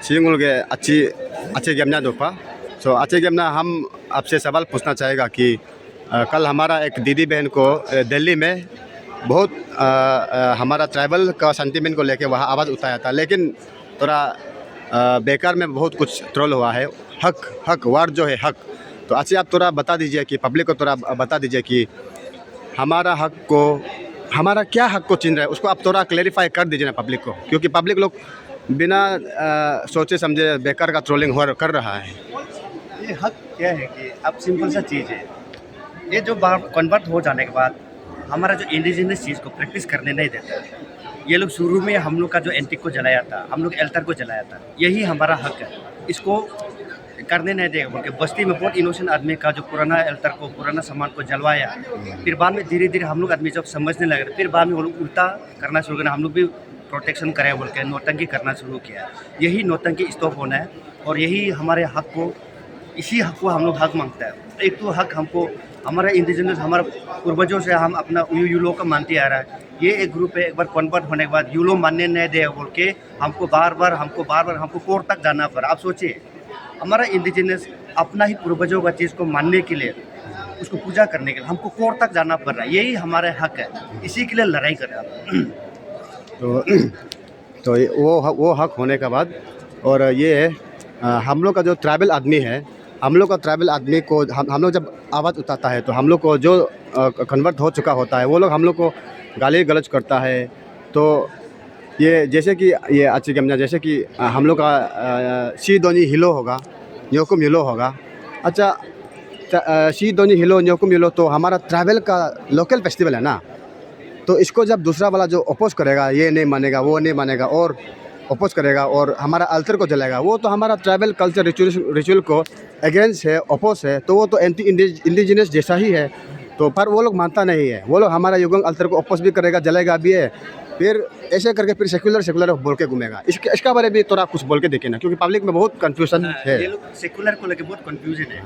Singulge अच्छी गेमना दोपा। सो अच्छी गेमना हम आपसे सवाल पूछना चाहेगा कि कल हमारा एक दीदी बहन को दिल्ली में बहुत हमारा ट्राइबल का सेंटीमेंट को लेके वहाँ आवाज़ उठाया था, लेकिन थोड़ा बेकार में बहुत कुछ ट्रोल हुआ है। हक वर्ड जो है हक, तो अच्छी आप थोड़ा बता दीजिए कि पब्लिक को थोड़ा बता दीजिए कि हमारा हक को, हमारा क्या हक को छीन रहा है, उसको आप थोड़ा क्लेरिफाई कर दीजिए ना पब्लिक को, क्योंकि पब्लिक लोग बिना सोचे समझे बेकार का ट्रोलिंग कर रहा है। ये हक क्या है कि अब सिंपल सा चीज़ है, ये जो बाहर कन्वर्ट हो जाने के बाद हमारा जो इंडिजिनस चीज़ को प्रैक्टिस करने नहीं देता। ये लोग शुरू में हम लोग का जो एंटिक को जलाया था, हम लोग एल्टर को जलाया था, यही हमारा हक है, इसको करने नहीं देगा बोल के बस्ती में बहुत इनोसेंट आदमी का जो पुराना एल्टर को, पुराना सामान को जलवाया। फिर बाद में धीरे धीरे हम लोग आदमी जब समझने लगे, फिर बाद में वो लोग उल्टा करना शुरू करना, हम लोग भी प्रोटेक्शन करें बोल के नौटंकी करना शुरू किया। यही नौटंकी स्टॉप होना है और यही हमारे हक को, इसी हक को हम लोग हक मांगता है। एक तो हक हमको हमारा इंडिजिनस, हमारे पूर्वजों से हम अपना यूलो का मानते आ रहा है। ये एक ग्रुप है, एक बार कन्वर्ट होने के बाद यूलो मानने नहीं दे बोल के हमको बार बार हमको कोर्ट तक जाना पड़ा। आप सोचिए, हमारा इंडिजिनस अपना ही पूर्वजों का चीज़ को मानने के लिए, उसको पूजा करने के लिए हमको कोर्ट तक जाना पड़ रहा है। यही हमारे हक है, इसी के लिए लड़ाई कर रहे हैं। तो वो हक होने के बाद, और ये हम लोग का जो ट्राइबल आदमी है, हम लोग का ट्राइबल आदमी को हम लोग जब आवाज़ उठाता है तो हम लोग को जो कन्वर्ट हो चुका होता है वो लोग हम लोग को गाली गलौज करता है। तो ये जैसे कि ये अच्छी गमना, जैसे कि हम लोग का सी दोनी हिलो होगा, न्योकुम हिलो होगा। अच्छा, सी दोनी हिलो न्योकुम हिलो तो हमारा ट्राइबल का लोकल फेस्टिवल है ना, तो इसको जब दूसरा वाला जो अपोज करेगा, ये नहीं मानेगा, वो नहीं मानेगा और अपोज करेगा और हमारा अल्टर को जलाएगा, वो तो हमारा ट्राइबल कल्चर रिचुअल को अगेंस्ट है, अपोज है, तो वो तो एंटी इंडिजिनस जैसा ही है। तो पर वो लोग मानता नहीं है, वो लोग हमारा युगंग अल्टर को अपोज भी करेगा, जलाएगा भी है, फिर ऐसे करके फिर सेकुलर बोल के घूमेगा। इसका बारे में थोड़ा कुछ बोल के देखे ना, क्योंकि पब्लिक में बहुत कन्फ्यूजन है। ये लोग सेकुलर को लेकर बहुत कन्फ्यूजन है।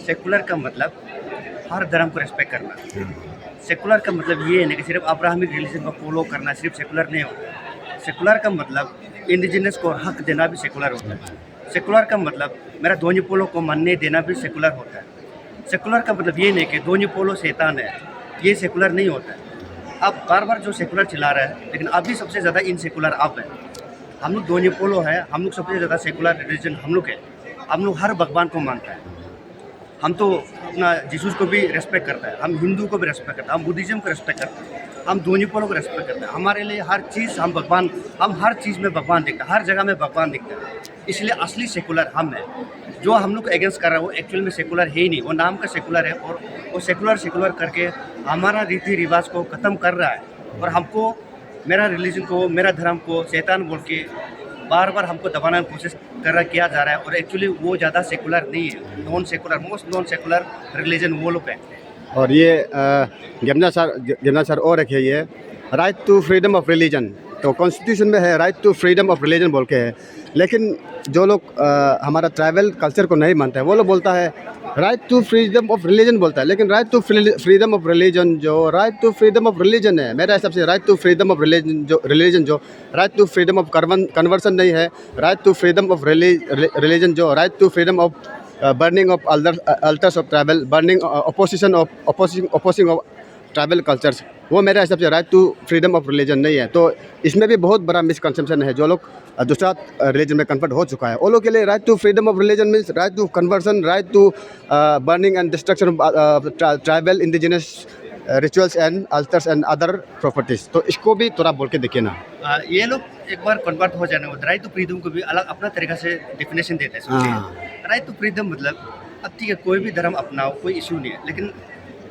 सेकुलर का मतलब हर धर्म को रेस्पेक्ट करना। सेकुलर का मतलब ये नहीं कि सिर्फ अब्राहमिक रिलीजन को फॉलो करना सिर्फ सेकुलर नहीं होता। सेकुलर का मतलब इंडिजिनस को हक देना भी सेकुलर होता है। सेकुलर का मतलब मेरा दोनी पोलो को मानने देना भी सेकुलर होता है। सेकुलर का मतलब ये नहीं कि दोनी पोलो शैतान है, ये सेकुलर नहीं होता है। अब बार बार जो सेकुलर चिल्ला रहा है, लेकिन अभी सबसे ज़्यादा इनसेकुलर आप है। हम लोग दोनी पोलो है, हम लोग सबसे ज़्यादा सेकुलर रिलीजन हम लोग है। हम लोग हर भगवान को मानता है। हम तो अपना जीसस को भी रेस्पेक्ट करता है, हम हिंदू को भी रेस्पेक्ट करते हैं, हम बुद्धिज़्म को रेस्पेक्ट करते हैं, हम दोनों पोलों को रेस्पेक्ट करते हैं। हमारे लिए हर चीज़ हम हर चीज़ में भगवान दिखता है, हर जगह में भगवान दिखता है। इसलिए असली सेकुलर हम है। जो हम लोग को अगेंस्ट कर रहा है वो एक्चुअल में सेकुलर है ही नहीं, वो नाम का सेकुलर है और वो सेकुलर करके हमारा रीति रिवाज को ख़त्म कर रहा है। और हमको मेरा रिलीजन को, मेरा धर्म को शैतान बोल के बार बार हमको दबाने की कोशिश किया जा रहा है। और एक्चुअली वो ज़्यादा सेकुलर नहीं है, मोस्ट नॉन सेकुलर रिलीजन वो लोग हैं। और ये गिरना सर और एक है, ये right to freedom of religion, तो कॉन्स्टिट्यूशन में है right to freedom of religion बोल के है, लेकिन जो लोग हमारा ट्राइबल कल्चर को नहीं मानता है वो लोग बोलता है right to freedom of religion बोलता है, लेकिन right to freedom of religion जो right to freedom of religion है, मेरा हिसाब से right to freedom of religion जो right to freedom of conversion नहीं है, right to freedom of religion जो right to freedom of burning of altars of tribal, burning opposing of tribal cultures, वो मेरे हिसाब से right to freedom of religion नहीं है। तो इसमें भी बहुत बड़ा मिसकंसेप्शन है। जो लोग दूसरा रिलीजन में कन्वर्ट हो चुका है वो लोग के लिए right to freedom of religion means right to conversion, right to burning and destruction of tribal indigenous rituals and altars and other properties. तो इसको भी थोड़ा बोल के देखिए ना। ये लोग एक बार कन्वर्ट हो जाने के राइट टू फ्रीडम को भी अलग अपना तरीका से डिफिनेशन देते हैं। राइट टू फ्रीडम मतलब अब ठीक है, कोई भी धर्म अपनाओ, कोई इशू नहीं है, लेकिन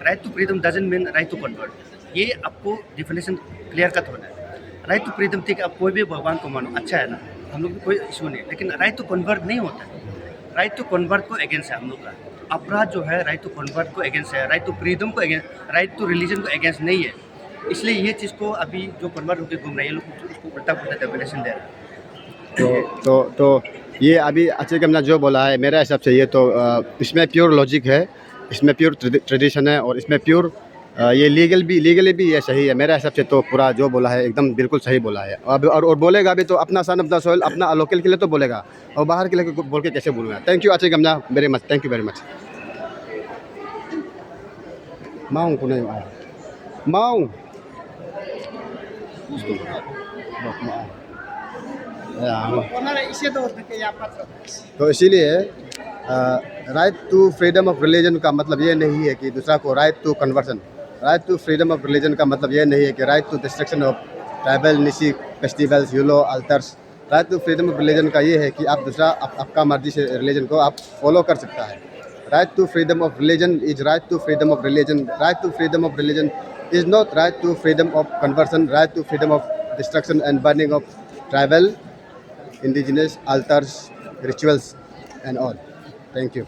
right to freedom doesn't mean right to convert. ये आपको डिफिनेशन क्लियर कट होना है। राइट टू फ्रीडम ठीक है, आप कोई भी भगवान को मानो, अच्छा है ना, हम लोग को कोई इशू नहीं है, लेकिन राइट टू कन्वर्ट नहीं होता है। राइट टू कन्वर्ट को अगेंस्ट है हम लोग का। अपराध जो है राइट टू कन्वर्ट को अगेंस्ट है, राइट टू फ्रीडम को अगेंस्ट, राइट टू रिलीजन को अगेंस्ट नहीं है। इसलिए ये चीज़ को अभी जो कन्वर्ट होकर घूम रहे हैं ये लोग उसको उल्टा पुल्टा डेफिनेशन दे रहे हैं। तो ये अभी अच्छे कमना जो बोला है, मेरे हिसाब से ये तो इसमें प्योर लॉजिक है, इसमें प्योर ट्रेडिशन है और इसमें प्योर ये लीगली भी ये सही है मेरे हिसाब से। तो पूरा जो बोला है एकदम बिल्कुल सही बोला है। अब और बोलेगा भी तो अपना सन ऑफ द सोइल, अपना लोकल के लिए तो बोलेगा, और बाहर के लिए बोल के कैसे बोलूँगा। थैंक यू आचे गमजा very much, thank you very much. माउंग को नहीं आया माउंग तो इसीलिए right to freedom of religion का मतलब ये नहीं है कि दूसरा को right to conversion. Right to freedom of religion का मतलब ये नहीं है कि right to destruction of tribal Nyishi festivals Yullo altars. Right to freedom of religion का ये है कि आप दूसरा आपका मर्जी से रिलीजन को आप फॉलो कर सकता है। Right to freedom of religion is right to freedom of religion. Right to freedom of religion is not right to freedom of conversion. Right to freedom of destruction and burning of tribal, indigenous altars, rituals and all. Thank you.